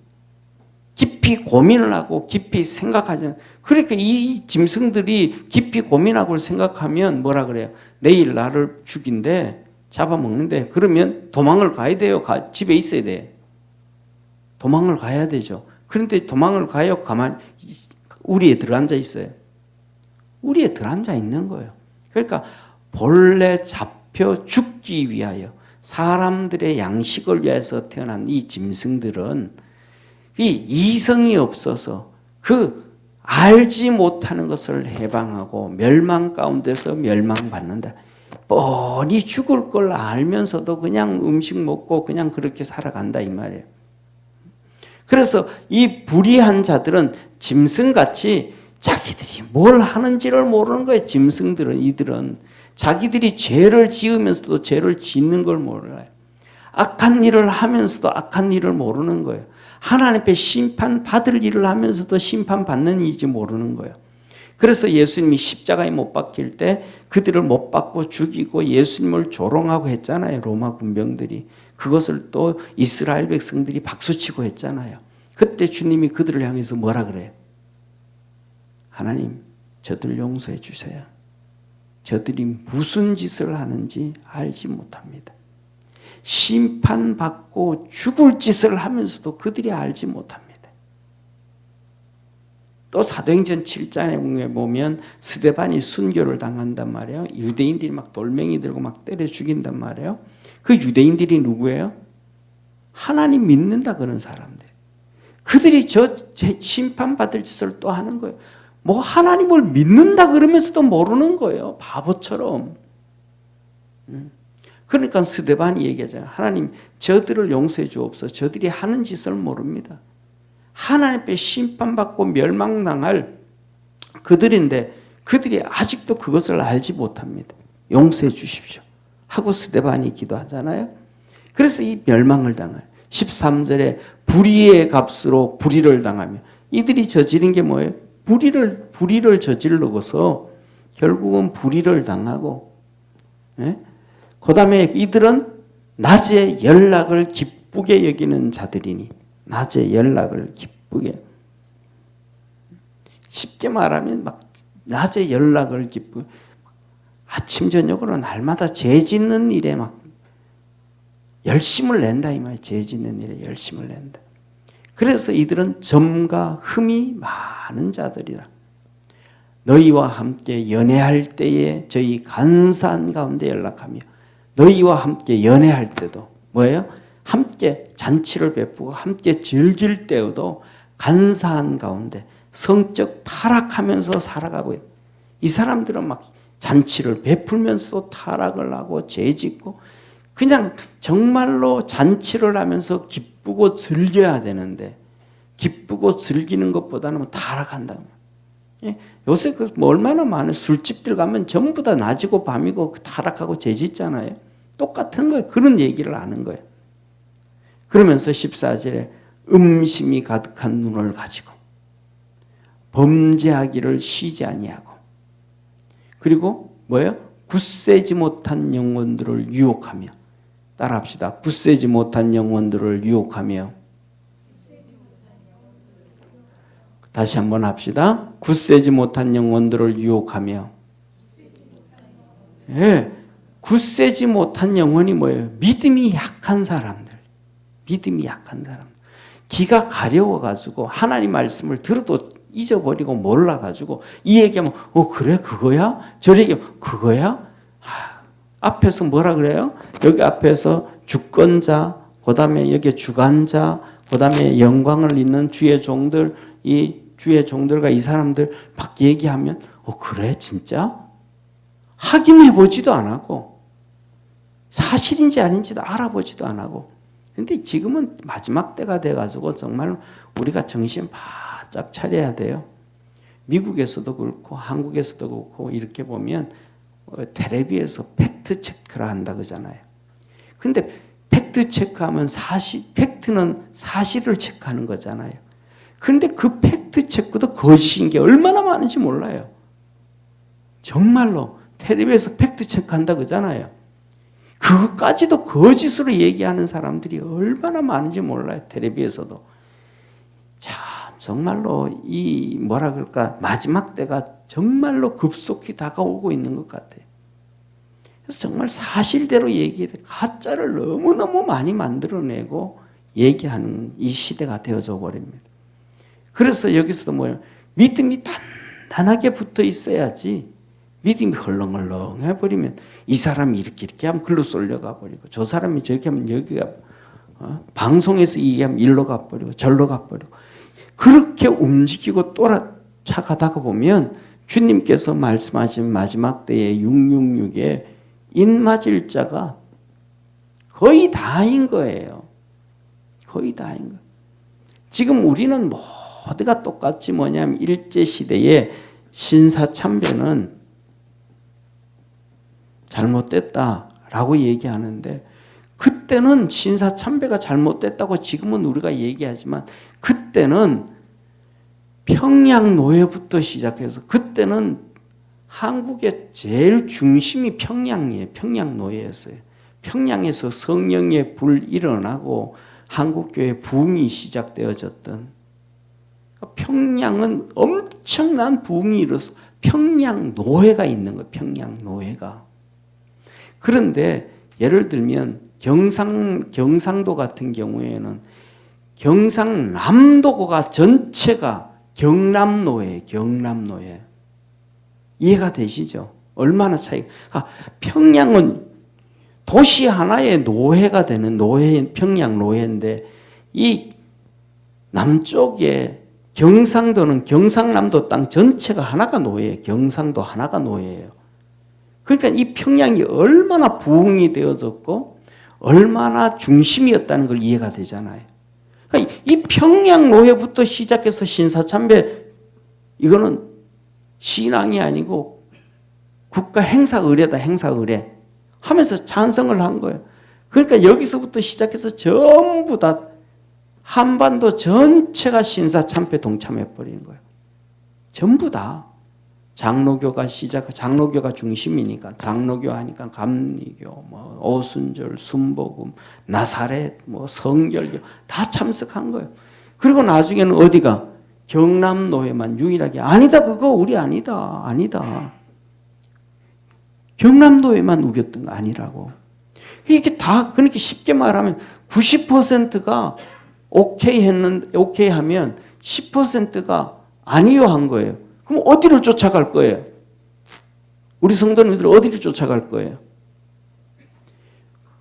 깊이 고민을 하고 깊이 생각하지. 그러니까 이 짐승들이 깊이 고민하고 생각하면 뭐라 그래요? 내일 나를 죽인데 잡아먹는데 그러면 도망을 가야 돼요? 집에 있어야 돼? 도망을 가야 되죠. 그런데 도망을 가요? 가만히 우리에 들어앉아 있어요? 우리에 들어앉아 있는 거예요. 그러니까 본래 잡혀 죽기 위하여 사람들의 양식을 위해서 태어난 이 짐승들은 이 이성이 없어서 그 알지 못하는 것을 해방하고 멸망 가운데서 멸망받는다. 뻔히 죽을 걸 알면서도 그냥 음식 먹고 그냥 그렇게 살아간다 이 말이에요. 그래서 이 불의한 자들은 짐승같이 자기들이 뭘 하는지를 모르는 거예요. 짐승들은, 이들은 자기들이 죄를 지으면서도 죄를 짓는 걸 몰라요. 악한 일을 하면서도 악한 일을 모르는 거예요. 하나님 앞에 심판받을 일을 하면서도 심판받는 일인지 모르는 거예요. 그래서 예수님이 십자가에 못 박힐 때 그들을 못 박고 죽이고 예수님을 조롱하고 했잖아요. 로마 군병들이. 그것을 또 이스라엘 백성들이 박수치고 했잖아요. 그때 주님이 그들을 향해서 뭐라 그래요? 하나님, 저들 용서해 주세요. 저들이 무슨 짓을 하는지 알지 못합니다. 심판받고 죽을 짓을 하면서도 그들이 알지 못합니다. 또 사도행전 7장에 보면 스데반이 순교를 당한단 말이에요. 유대인들이 막 돌멩이 들고 막 때려 죽인단 말이에요. 그 유대인들이 누구예요? 하나님 믿는다 그런 사람들. 그들이 저 심판받을 짓을 또 하는 거예요. 뭐 하나님을 믿는다 그러면서도 모르는 거예요. 바보처럼. 그러니까 스데반이 얘기하잖아요. 하나님 저들을 용서해 주옵소서. 저들이 하는 짓을 모릅니다. 하나님 앞에 심판받고 멸망당할 그들인데 그들이 아직도 그것을 알지 못합니다. 용서해 주십시오 하고 스데반이 기도하잖아요. 그래서 이 멸망을 당할 13절에 불의의 값으로 불의를 당하며 이들이 저지른 게 뭐예요? 불의를 저지르고서 결국은 불의를 당하고, 예? 그 다음에 이들은 낮에 연락을 기쁘게 여기는 자들이니, 낮에 연락을 기쁘게. 쉽게 말하면 막 낮에 연락을 기쁘게, 아침 저녁으로 날마다 죄 짓는 일에 막 열심을 낸다 이 말이에요. 죄 짓는 일에 열심을 낸다. 그래서 이들은 점과 흠이 많은 자들이다. 너희와 함께 연애할 때에 저희 간사한 가운데 연락하며, 너희와 함께 연애할 때도 뭐예요? 함께 잔치를 베푸고 함께 즐길 때에도 간사한 가운데 성적 타락하면서 살아가고 있다. 이 사람들은 막 잔치를 베풀면서도 타락을 하고 죄짓고, 그냥 정말로 잔치를 하면서 기쁘고 즐겨야 되는데 기쁘고 즐기는 것보다는 타락한다. 요새 뭐 얼마나 많은 술집들 가면 전부 다 낮이고 밤이고 타락하고 죄짓잖아요. 똑같은 거예요. 그런 얘기를 하는 거예요. 그러면서 14절에 음심이 가득한 눈을 가지고 범죄하기를 쉬지 아니하고, 그리고 뭐예요? 굳세지 못한 영혼들을 유혹하며, 따라합시다. 굳세지 못한 영혼들을 유혹하며. 다시 한번 합시다. 굳세지 못한 영혼들을 유혹하며. 예, 굳세지 못한 영혼이 뭐예요? 믿음이 약한 사람들. 믿음이 약한 사람. 기가 가려워가지고 하나님 말씀을 들어도 잊어버리고 몰라가지고 이 얘기하면 그래 그거야? 저 얘기하면 그거야? 앞에서 뭐라 그래요? 여기 앞에서 주권자, 그 다음에 여기 주관자, 그 다음에 영광을 잇는 주의 종들, 이 주의 종들과 이 사람들 막 얘기하면 그래 진짜? 확인해보지도 안 하고 사실인지 아닌지도 알아보지도 안 하고. 근데 지금은 마지막 때가 돼가지고 정말 우리가 정신 바짝 차려야 돼요. 미국에서도 그렇고 한국에서도 그렇고 이렇게 보면 텔레비에서 팩트 체크를 한다 그러잖아요. 그런데 팩트 체크하면 팩트는 사실을 체크하는 거잖아요. 그런데 그 팩트 체크도 거짓인 게 얼마나 많은지 몰라요. 정말로 텔레비에서 팩트 체크한다 그러잖아요. 그것까지도 거짓으로 얘기하는 사람들이 얼마나 많은지 몰라요. 텔레비에서도. 참 정말로 이 뭐라 그럴까 마지막 때가 정말로 급속히 다가오고 있는 것 같아요. 그래서 정말 사실대로 얘기해도 가짜를 너무너무 많이 만들어내고 얘기하는 이 시대가 되어져 버립니다. 그래서 여기서도 뭐예요? 믿음이 단단하게 붙어 있어야지. 믿음이 헐렁헐렁 해버리면 이 사람이 이렇게 하면 글로 쏠려가 버리고, 저 사람이 저렇게 하면 여기가 방송에서 얘기하면 일로 가버리고 절로 가버리고, 그렇게 움직이고 또라차가다가 보면 주님께서 말씀하신 마지막 때에 666에 인맞을 자가 거의 다인 거예요. 거의 다인 거예요. 지금 우리는 모두가 똑같이 뭐냐면 일제시대에 신사참배는 잘못됐다라고 얘기하는데, 그때는 신사참배가 잘못됐다고 지금은 우리가 얘기하지만 그때는 평양노예부터 시작해서, 그때는 한국의 제일 중심이 평양이에요. 평양노예였어요. 평양에서 성령의 불 일어나고 한국교회 부흥이 시작되어졌던, 평양은 엄청난 부흥이 일어서 평양노예가 있는 거예요. 평양노예가. 그런데 예를 들면 경상도 같은 경우에는 경상남도가 전체가 경남노예, 경남노예. 이해가 되시죠? 얼마나 차이가. 평양은 도시 하나의 노예가 되는 평양노예인데, 이 남쪽에 경상도는 경상남도 땅 전체가 하나가 노예예요. 경상도 하나가 노예예요. 그러니까 이 평양이 얼마나 부흥이 되어졌고 얼마나 중심이었다는 걸 이해가 되잖아요. 그러니까 이 평양 노회부터 시작해서 신사참배, 이거는 신앙이 아니고 국가 행사 의례다, 행사 의례 하면서 찬성을 한 거예요. 그러니까 여기서부터 시작해서 전부 다 한반도 전체가 신사참배 동참해 버리는 거예요. 전부 다. 장로교가 장로교가 중심이니까, 장로교 하니까 감리교, 뭐 오순절, 순복음, 나사렛, 뭐 성결교 다 참석한 거예요. 그리고 나중에는 어디가? 경남노회만 유일하게 아니다, 그거 우리 아니다, 아니다. 경남노회만 우겼던 거 아니라고. 이게 다, 그러니까 쉽게 말하면 90%가 오케이 하면 10%가 아니요 한 거예요. 그럼 어디를 쫓아갈 거예요? 우리 성도님들 어디를 쫓아갈 거예요?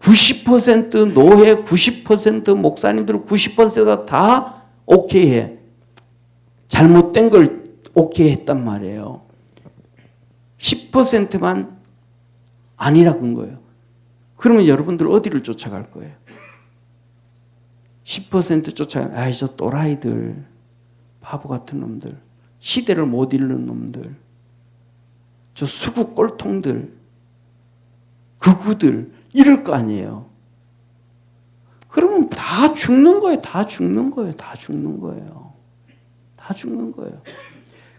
90% 노회, 90% 목사님들 90%가 다 오케이 해. 잘못된 걸 오케이 했단 말이에요. 10%만 아니라 그런 거예요. 그러면 여러분들 어디를 쫓아갈 거예요? 10% 쫓아가, 아이, 저 또라이들, 바보 같은 놈들, 시대를 못 읽는 놈들, 저 수구 꼴통들, 극우들, 이럴 거 아니에요. 그러면 다 죽는 거예요. 다 죽는 거예요. 다 죽는 거예요. 다 죽는 거예요.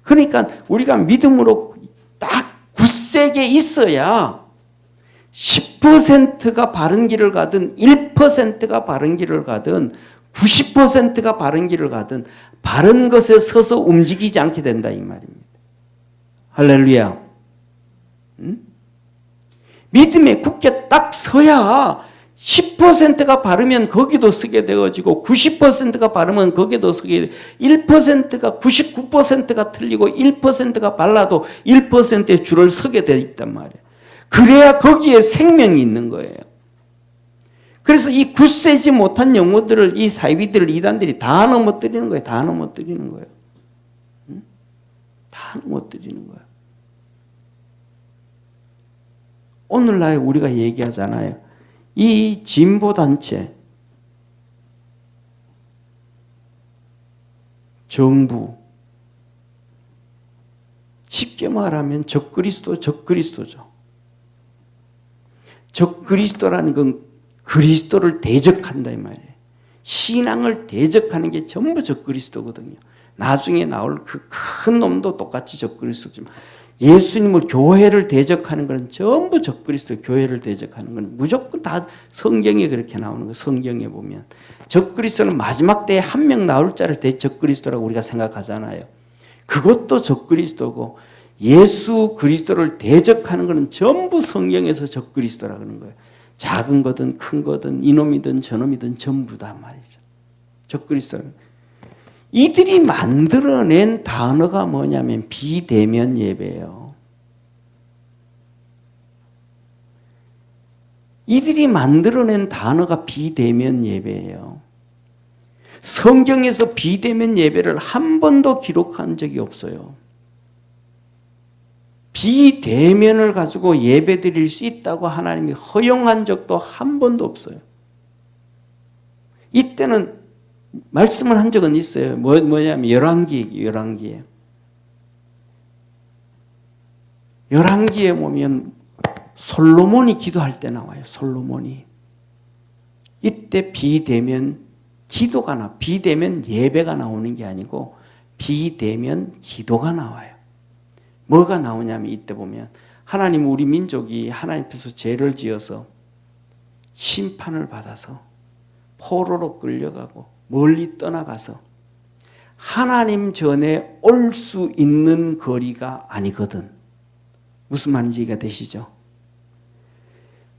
그러니까 우리가 믿음으로 딱 굳세게 있어야 10%가 바른 길을 가든 1%가 바른 길을 가든 90%가 바른 길을 가든 바른 것에 서서 움직이지 않게 된다 이 말입니다. 할렐루야. 응? 믿음에 굳게 딱 서야 10%가 바르면 거기도 서게 되어지고 90%가 바르면 거기도 서게 되고 1%가 99%가 틀리고 1%가 발라도 1%의 줄을 서게 돼 있단 말이에요. 그래야 거기에 생명이 있는 거예요. 그래서 이 굳세지 못한 영혼들을, 이 사이비들을, 이단들이 다 넘어뜨리는 거예요. 다 넘어뜨리는 거예요. 응? 다 넘어뜨리는 거예요. 오늘날 우리가 얘기하잖아요. 이 진보단체, 정부, 쉽게 말하면 적그리스도죠. 적그리스도라는 건 그리스도를 대적한다 이 말이에요. 신앙을 대적하는 게 전부 적그리스도거든요. 나중에 나올 그 큰 놈도 똑같이 적그리스도지만 예수님을, 교회를 대적하는 건 전부 적그리스도. 교회를 대적하는 건 무조건 다 성경에 그렇게 나오는 거예요. 성경에 보면 적그리스도는 마지막 때에 한 명 나올 자를 적그리스도라고 우리가 생각하잖아요. 그것도 적그리스도고, 예수 그리스도를 대적하는 것은 전부 성경에서 적그리스도라고 하는 거예요. 작은 거든 큰 거든 이놈이든 저놈이든 전부 다 말이죠. 적그리스도는. 이들이 만들어낸 단어가 뭐냐면 비대면 예배예요. 이들이 만들어낸 단어가 비대면 예배예요. 성경에서 비대면 예배를 한 번도 기록한 적이 없어요. 비대면을 가지고 예배 드릴 수 있다고 하나님이 허용한 적도 한 번도 없어요. 이때는 말씀을 한 적은 있어요. 뭐냐면 열왕기에 보면 솔로몬이 기도할 때 나와요. 솔로몬이. 이때 비대면 기도가 비대면 예배가 나오는 게 아니고 비대면 기도가 나와요. 뭐가 나오냐면 이때 보면 하나님, 우리 민족이 하나님 앞에서 죄를 지어서 심판을 받아서 포로로 끌려가고 멀리 떠나가서 하나님 전에 올 수 있는 거리가 아니거든. 무슨 말인지 이해가 되시죠?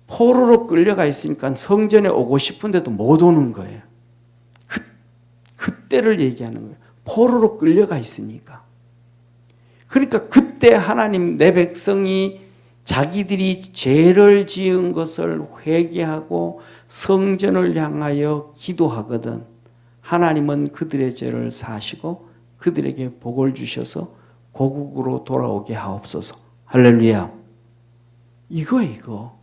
포로로 끌려가 있으니까 성전에 오고 싶은데도 못 오는 거예요. 그때를 얘기하는 거예요. 포로로 끌려가 있으니까. 그러니까 그때 하나님, 내 백성이 자기들이 죄를 지은 것을 회개하고 성전을 향하여 기도하거든 하나님은 그들의 죄를 사시고 그들에게 복을 주셔서 고국으로 돌아오게 하옵소서. 할렐루야. 이거.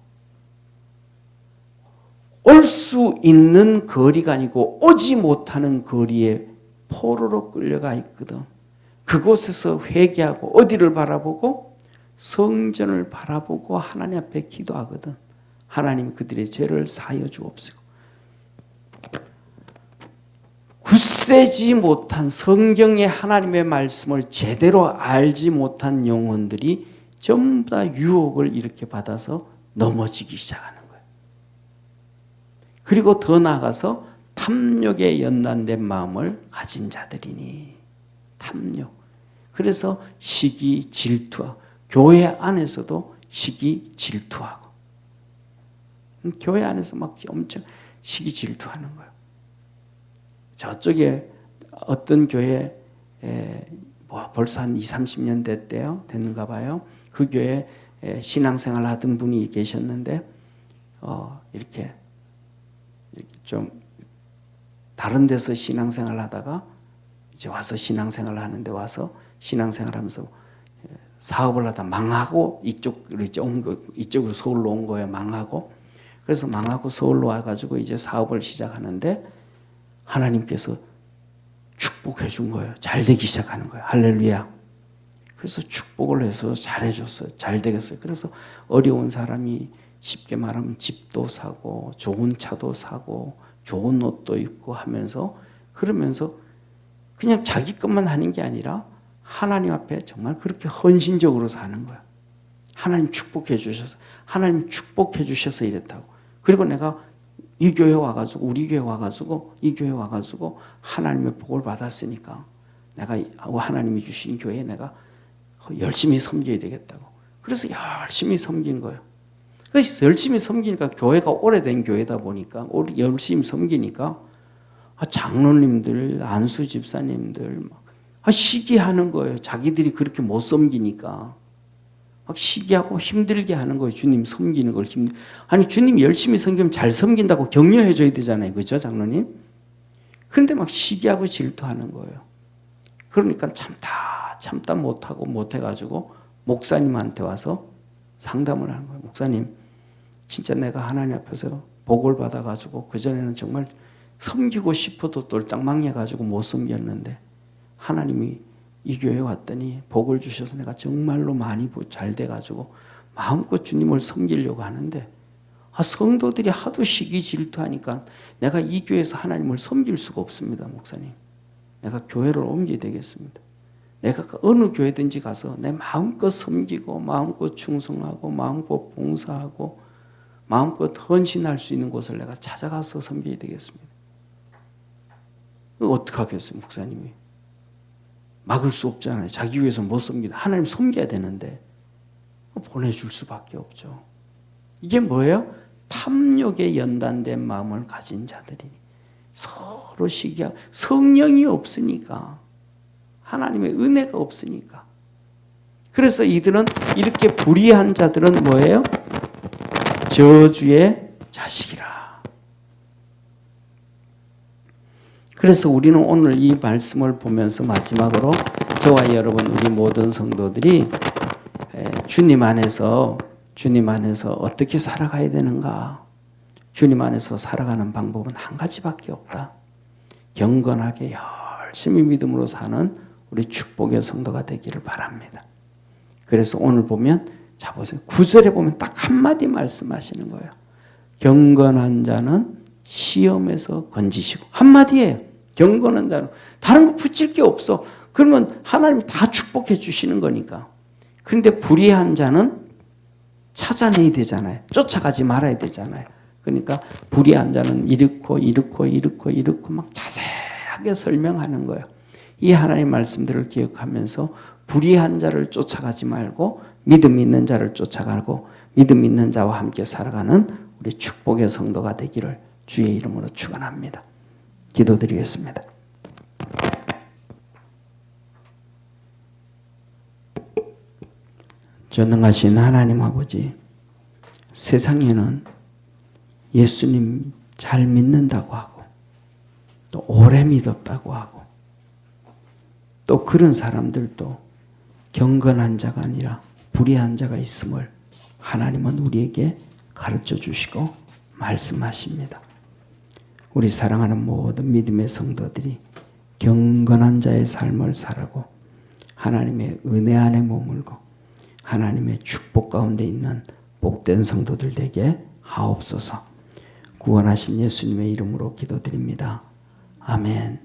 올 수 있는 거리가 아니고 오지 못하는 거리에 포로로 끌려가 있거든. 그곳에서 회개하고 어디를 바라보고 성전을 바라보고 하나님 앞에 기도하거든. 하나님 그들의 죄를 사하여 주옵시고. 굳세지 못한 성경의 하나님의 말씀을 제대로 알지 못한 영혼들이 전부 다 유혹을 이렇게 받아서 넘어지기 시작하는 거예요. 그리고 더 나아가서 탐욕에 연단된 마음을 가진 자들이니 탐욕. 그래서 시기 질투하고 교회 안에서도 시기 질투하고 교회 안에서 막 엄청 시기 질투하는 거예요. 저쪽에 어떤 교회에 벌써 한 20, 30년 됐는가 봐요. 그 교회에 신앙생활 하던 분이 계셨는데 이렇게 좀 다른 데서 신앙생활 하다가 이제 와서 신앙생활 하는데 와서 신앙생활 하면서 사업을 하다 망하고 이쪽으로 서울로 온 거예요. 망하고. 그래서 망하고 서울로 와가지고 이제 사업을 시작하는데 하나님께서 축복해 준 거예요. 잘 되기 시작하는 거예요. 할렐루야. 그래서 축복을 해서 잘해줬어요. 잘 되겠어요. 그래서 어려운 사람이 쉽게 말하면 집도 사고 좋은 차도 사고 좋은 옷도 입고 하면서 그러면서 그냥 자기 것만 하는 게 아니라 하나님 앞에 정말 그렇게 헌신적으로 사는 거야. 하나님 축복해 주셔서 하나님 축복해 주셔서 이랬다고. 그리고 내가 이 교회 와가지고 우리 교회 와가지고 이 교회 와가지고 하나님의 복을 받았으니까 내가 하나님이 주신 교회에 내가 열심히 섬겨야 되겠다고. 그래서 열심히 섬긴 거예요. 그래서 열심히 섬기니까 교회가 오래된 교회다 보니까 열심히 섬기니까 장로님들, 안수 집사님들 시기하는 거예요. 자기들이 그렇게 못 섬기니까 막 시기하고 힘들게 하는 거예요. 주님 섬기는 걸 아니 주님 열심히 섬기면 잘 섬긴다고 격려해 줘야 되잖아요. 그죠 장로님? 그런데 막 시기하고 질투하는 거예요. 그러니까 참다 못해가지고 목사님한테 와서 상담을 하는 거예요. 목사님 진짜 내가 하나님 앞에서 복을 받아가지고 그전에는 정말 섬기고 싶어도 똘딱망해가지고 못 섬겼는데 하나님이 이 교회에 왔더니 복을 주셔서 내가 정말로 많이 잘 돼가지고 마음껏 주님을 섬기려고 하는데 성도들이 하도 시기 질투하니까 내가 이 교회에서 하나님을 섬길 수가 없습니다. 목사님. 내가 교회를 옮겨야 되겠습니다. 내가 어느 교회든지 가서 내 마음껏 섬기고 마음껏 충성하고 마음껏 봉사하고 마음껏 헌신할 수 있는 곳을 내가 찾아가서 섬겨야 되겠습니다. 어떻게 하겠어요, 목사님이? 막을 수 없잖아요. 자기 위해서 못 섬기다. 하나님 섬겨야 되는데 보내줄 수밖에 없죠. 이게 뭐예요? 탐욕에 연단된 마음을 가진 자들이 서로 시기하고 성령이 없으니까 하나님의 은혜가 없으니까 그래서 이들은 이렇게 불의한 자들은 뭐예요? 저주의 자식이라. 그래서 우리는 오늘 이 말씀을 보면서 마지막으로 저와 여러분 우리 모든 성도들이 주님 안에서 어떻게 살아가야 되는가? 주님 안에서 살아가는 방법은 한 가지밖에 없다. 경건하게 열심히 믿음으로 사는 우리 축복의 성도가 되기를 바랍니다. 그래서 오늘 보면 자 보세요. 9절에 보면 딱 한마디 말씀하시는 거예요. 경건한 자는 시험에서 건지시고 한마디예요. 경건한 자는 다른 거 붙일 게 없어. 그러면 하나님이 다 축복해 주시는 거니까. 그런데 불의한 자는 찾아내야 되잖아요. 쫓아가지 말아야 되잖아요. 그러니까 불의한 자는 이렇고 막 자세하게 설명하는 거예요. 이 하나님의 말씀들을 기억하면서 불의한 자를 쫓아가지 말고 믿음 있는 자를 쫓아가고 믿음 있는 자와 함께 살아가는 우리 축복의 성도가 되기를 주의 이름으로 축원합니다. 기도드리겠습니다. 전능하신 하나님 아버지, 세상에는 예수님 잘 믿는다고 하고 또 오래 믿었다고 하고 또 그런 사람들도 경건한 자가 아니라 불의한 자가 있음을 하나님은 우리에게 가르쳐 주시고 말씀하십니다. 우리 사랑하는 모든 믿음의 성도들이 경건한 자의 삶을 살아고 하나님의 은혜 안에 머물고 하나님의 축복 가운데 있는 복된 성도들 되게 하옵소서. 구원하신 예수님의 이름으로 기도드립니다. 아멘.